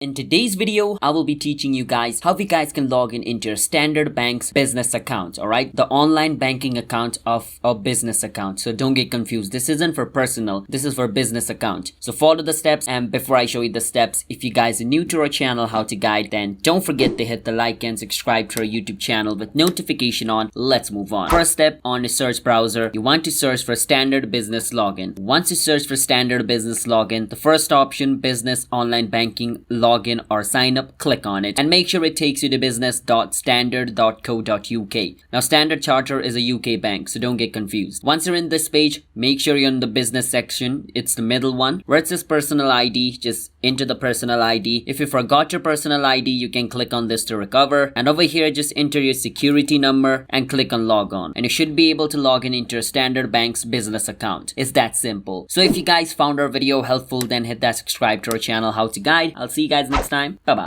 In today's video, I will be teaching you guys how you guys can log in into your Standard Bank's business account, alright? The online banking account of a business account. So don't get confused. This isn't for personal. This is for business account. So follow the steps, and before I show you the steps, if you guys are new to our channel, How to Guide, then don't forget to hit the like and subscribe to our YouTube channel with notification on. Let's move on. First step, on the search browser, you want to search for Standard Business Login. Once you search for Standard Business Login, the first option, Business Online Banking Login or sign up, click on it and make sure it takes you to business.standard.co.uk. Now Standard Chartered is a UK bank, so don't get confused. Once you're in this page, make sure you're in the business section. It's the middle one where it says personal ID. Just enter the personal ID. If you forgot your personal ID, you can click on this to recover, and over here just enter your security number and click on log on, and you should be able to log in into your Standard Bank's business account. It's that simple. So if you guys found our video helpful, then hit that subscribe to our channel How to Guide. I'll see you guys next time. Bye bye.